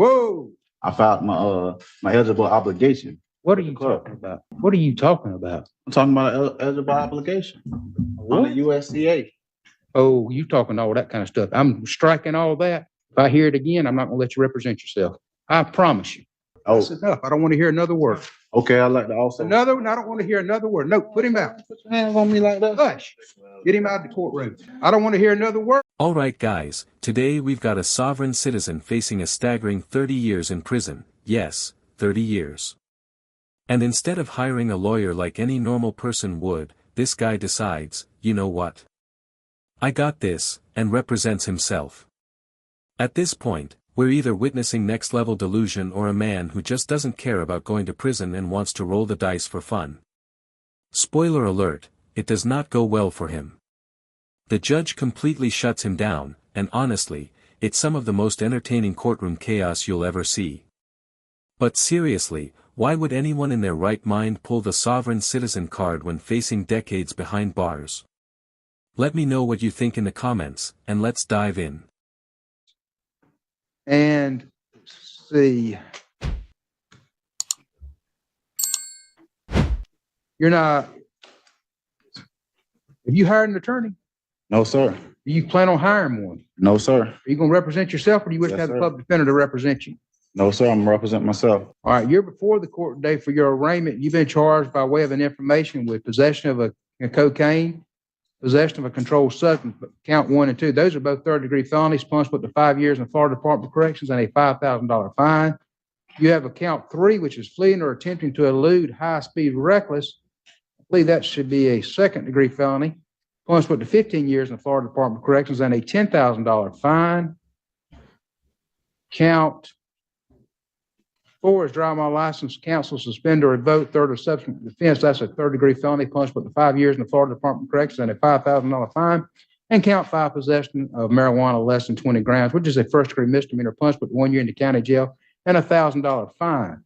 Whoa. I filed my eligible obligation. What are you talking about? What are you talking about? I'm talking about eligible obligation on the USCA. Oh, you talking all that kind of stuff. I'm striking all that. If I hear it again, I'm not going to let you represent yourself. I promise you. Oh, that's enough. I don't want to hear another word. Okay, I'd like to also. Another one? I don't want to hear another word. No, put him out. Put your hands on me like that. Hush. Get him out of the courtroom. I don't want to hear another word. All right, guys, today we've got a sovereign citizen facing a staggering 30 years in prison. Yes, 30 years. And instead of hiring a lawyer like any normal person would, this guy decides, you know what? I got this, and represents himself. At this point, we're either witnessing next-level delusion or a man who just doesn't care about going to prison and wants to roll the dice for fun. Spoiler alert, it does not go well for him. The judge completely shuts him down, and honestly, it's some of the most entertaining courtroom chaos you'll ever see. But seriously, why would anyone in their right mind pull the sovereign citizen card when facing decades behind bars? Let me know what you think in the comments, and let's dive in. And let's see. You're not. Have you hired an attorney? No, sir. Do you plan on hiring one? No, sir. Are you going to represent yourself, or do you wish to have a public defender to represent you? No, sir. I'm going to represent myself. All right. You're before the court today for your arraignment. You've been charged by way of an information with possession of a cocaine, possession of a controlled substance, count 1 and 2. Those are both third-degree felonies, punishable to 5 years in the Florida Department of Corrections and a $5,000 fine. You have a count 3, which is fleeing or attempting to elude high-speed reckless. I believe that should be a second-degree felony, punishable to 15 years in the Florida Department of Corrections and a $10,000 fine. Count 4 is drive my license, cancel, suspend, or revoke third or subsequent offense. That's a third-degree felony, punishable to 5 years in the Florida Department of Corrections and a $5,000 fine. And count 5, possession of marijuana less than 20 grams, which is a first-degree misdemeanor, punishable to 1 year in the county jail and a $1,000 fine.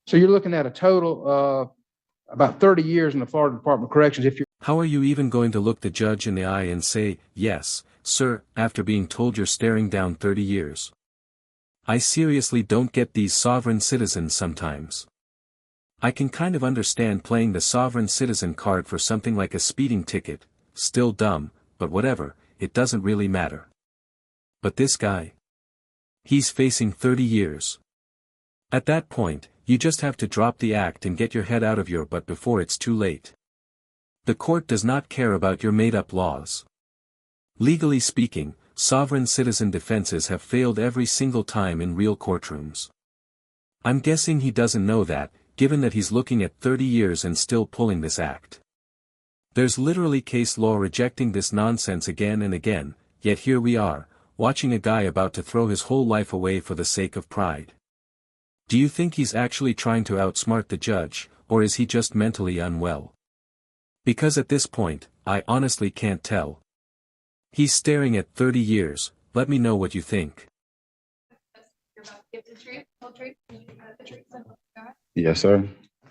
So you're looking at a total of about 30 years in the Florida Department of Corrections. How are you even going to look the judge in the eye and say, yes, sir, after being told you're staring down 30 years? I seriously don't get these sovereign citizens sometimes. I can kind of understand playing the sovereign citizen card for something like a speeding ticket, still dumb, but whatever, it doesn't really matter. But this guy? He's facing 30 years. At that point, you just have to drop the act and get your head out of your butt before it's too late. The court does not care about your made-up laws. Legally speaking, sovereign citizen defenses have failed every single time in real courtrooms. I'm guessing he doesn't know that, given that he's looking at 30 years and still pulling this act. There's literally case law rejecting this nonsense again and again, yet here we are, watching a guy about to throw his whole life away for the sake of pride. Do you think he's actually trying to outsmart the judge, or is he just mentally unwell? Because at this point, I honestly can't tell. He's staring at 30 years, let me know what you think. Yes, sir.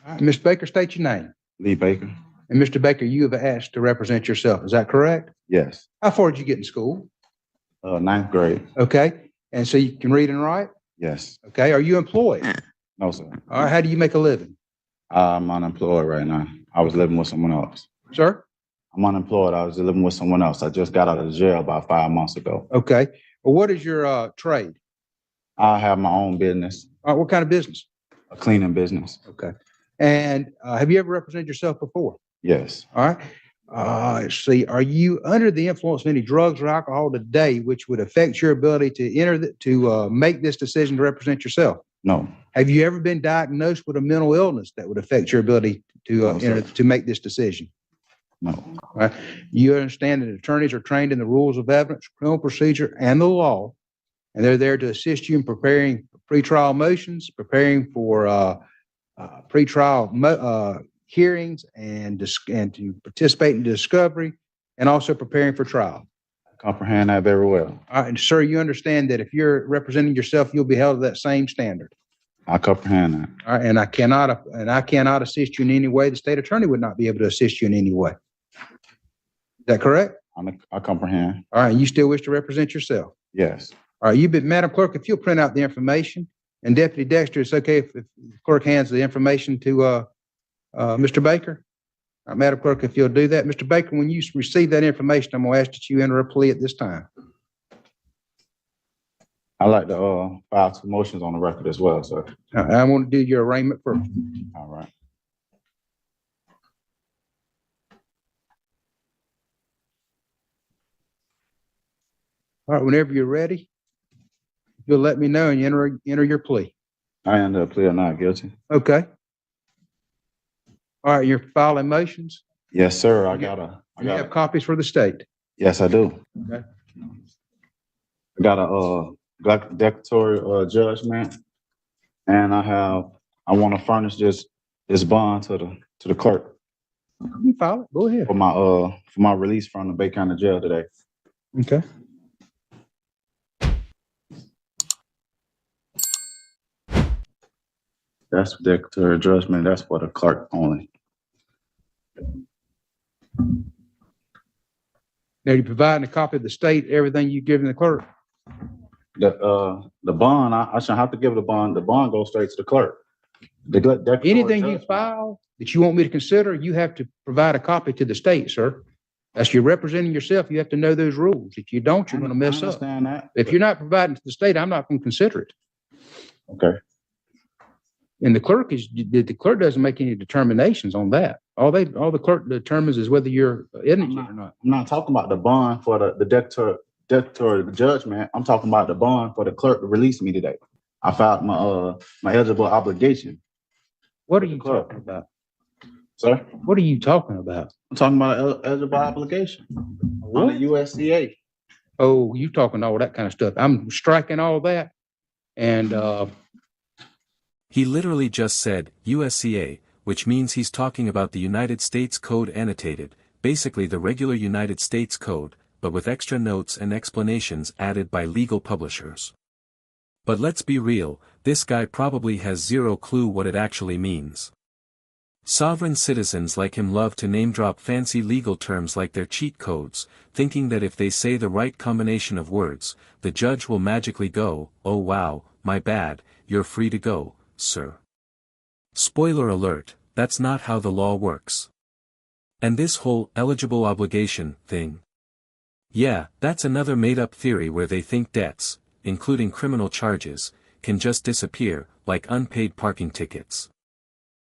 Mr. Baker, state your name. Lee Baker. And Mr. Baker, you have asked to represent yourself. Is that correct? Yes. How far did you get in school? 9th grade. Okay. And so you can read and write? Yes. Okay. Are you employed? No, sir. All right. How do you make a living? I'm unemployed right now. I was living with someone else. Sir? I'm unemployed. I was living with someone else. I just got out of jail about 5 months ago. Okay. Well, what is your trade? I have my own business. All right. What kind of business? A cleaning business. Okay. And have you ever represented yourself before? Yes. All right. Let's see. Are you under the influence of any drugs or alcohol today, which would affect your ability to make this decision to represent yourself? No. Have you ever been diagnosed with a mental illness that would affect your ability to make this decision? No. All right. You understand that attorneys are trained in the rules of evidence, criminal procedure, and the law, and they're there to assist you in preparing pretrial motions, preparing for pretrial hearings, and to participate in discovery, and also preparing for trial. I comprehend that very well. All right, and sir, you understand that if you're representing yourself, you'll be held to that same standard. I comprehend that. All right, and I cannot assist you in any way. The state attorney would not be able to assist you in any way. Is that correct? I comprehend. All right, you still wish to represent yourself? Yes. All right, Madam Clerk, if you'll print out the information, and Deputy Dexter, it's okay if the clerk hands the information to Mr. Baker? All right, Madam Clerk, if you'll do that. Mr. Baker, when you receive that information, I'm going to ask that you enter a plea at this time. I'd like to file 2 motions on the record as well, sir. I want to do your arraignment first. All right. All right, whenever you're ready, you'll let me know and you enter your plea. I enter a plea of not guilty. Okay. All right, you're filing motions? Yes, sir. You have copies for the state? Yes, I do. Okay. I got a declaratory judgment, and I want to furnish this bond to the clerk You file it. Go ahead. for my release from the Bay County Jail today. Okay. That's declaratory judgment. That's for the clerk only. Now, you're providing a copy of the state, everything you've given the clerk? The bond, I shouldn't have to give the bond. The bond goes straight to the clerk. Anything you file that you want me to consider, you have to provide a copy to the state, sir. As you're representing yourself, you have to know those rules. If you don't, you're going to mess up. That, if you're not providing to the state, I'm not going to consider it. Okay. And the clerk doesn't make any determinations on that. All the clerk determines is whether you're innocent or not. I'm not talking about the bond for the declaratory judgment. I'm talking about the bond for the clerk to release me today. I filed my eligible obligation. What are you talking about? Sir? What are you talking about? I'm talking about eligible obligation on the USCA. Oh, you talking all that kind of stuff. I'm striking all that. And He literally just said USCA, which means he's talking about the United States Code annotated, basically the regular United States Code, but with extra notes and explanations added by legal publishers. But let's be real, this guy probably has zero clue what it actually means. Sovereign citizens like him love to name-drop fancy legal terms like their cheat codes, thinking that if they say the right combination of words, the judge will magically go, "Oh wow, my bad, you're free to go, sir." Spoiler alert, that's not how the law works. And this whole eligible obligation thing. Yeah, that's another made-up theory where they think debts, including criminal charges, can just disappear, like unpaid parking tickets.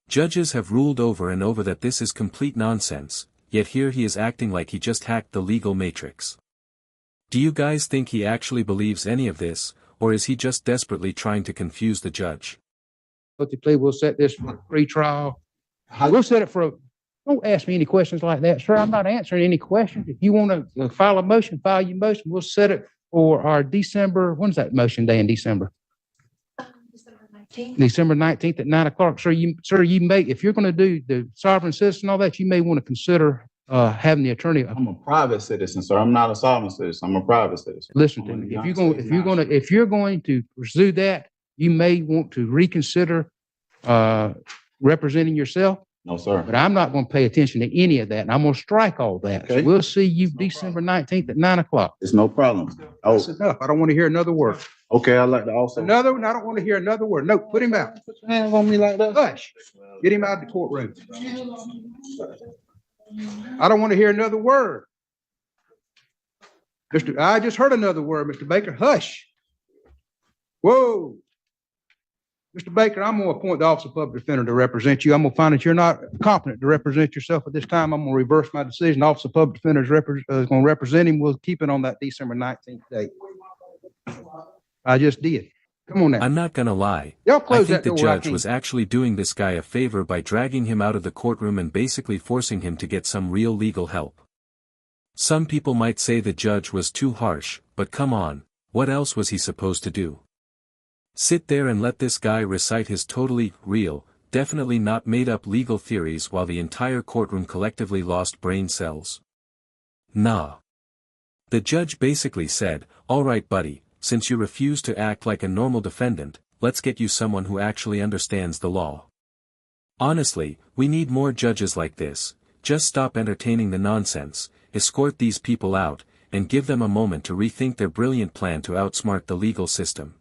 Judges have ruled over and over that this is complete nonsense, yet here he is acting like he just hacked the legal matrix. Do you guys think he actually believes any of this, or is he just desperately trying to confuse the judge? we'll set this for a pre-trial. We'll set it for don't ask me any questions like that, sir. I'm not answering any questions. If you want to file a motion, file your motion. We'll set it for our December, when's that motion day in December? December 19th. December 19th at 9 o'clock. Sir, you may, if you're going to do the sovereign citizen and all that, you may want to consider having the attorney. I'm a private citizen, sir. I'm not a sovereign citizen. I'm a private citizen. Listen to me. If you're going to pursue that, you may want to reconsider representing yourself. No, sir. But I'm not going to pay attention to any of that, and I'm going to strike all that. Okay. So we'll see you December 19th at 9 o'clock. It's no problem. That's enough. I don't want to hear another word. Okay. I'd like to also. I don't want to hear another word. No, put him out. Put your hands on me like that. Hush. Get him out of the courtroom. I don't want to hear another word. I just heard another word, Mr. Baker. Hush. Whoa. Mr. Baker, I'm going to appoint the Office of Public Defender to represent you. I'm going to find that you're not competent to represent yourself at this time. I'm going to reverse my decision. The Office of Public Defender is going to represent him. We'll keep it on that December 19th date. I just did. Come on now. I'm not gonna lie. Y'all I close think that the door. judge was actually doing this guy a favor by dragging him out of the courtroom and basically forcing him to get some real legal help. Some people might say the judge was too harsh, but come on, what else was he supposed to do? Sit there and let this guy recite his totally real, definitely not made-up legal theories while the entire courtroom collectively lost brain cells? Nah. The judge basically said, "All right, buddy, since you refuse to act like a normal defendant, let's get you someone who actually understands the law." Honestly, we need more judges like this. Just stop entertaining the nonsense, escort these people out, and give them a moment to rethink their brilliant plan to outsmart the legal system.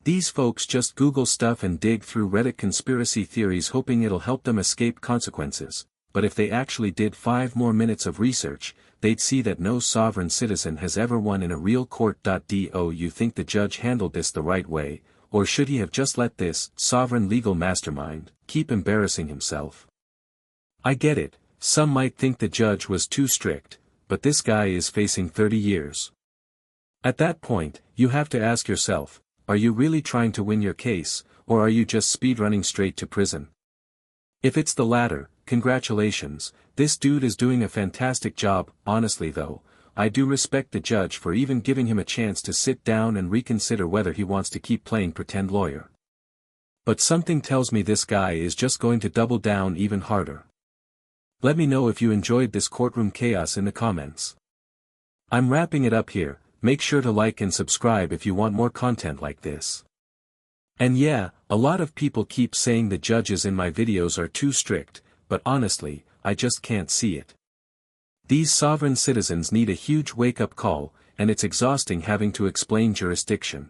These folks just Google stuff and dig through Reddit conspiracy theories hoping it'll help them escape consequences, but if they actually did 5 more minutes of research, they'd see that no sovereign citizen has ever won in a real court. Do you think the judge handled this the right way, or should he have just let this sovereign legal mastermind keep embarrassing himself? I get it, some might think the judge was too strict, but this guy is facing 30 years. At that point, you have to ask yourself, are you really trying to win your case, or are you just speedrunning straight to prison? If it's the latter, congratulations, this dude is doing a fantastic job. Honestly though, I do respect the judge for even giving him a chance to sit down and reconsider whether he wants to keep playing pretend lawyer. But something tells me this guy is just going to double down even harder. Let me know if you enjoyed this courtroom chaos in the comments. I'm wrapping it up here. Make sure to like and subscribe if you want more content like this. And yeah, a lot of people keep saying the judges in my videos are too strict, but honestly, I just can't see it. These sovereign citizens need a huge wake-up call, and it's exhausting having to explain jurisdiction.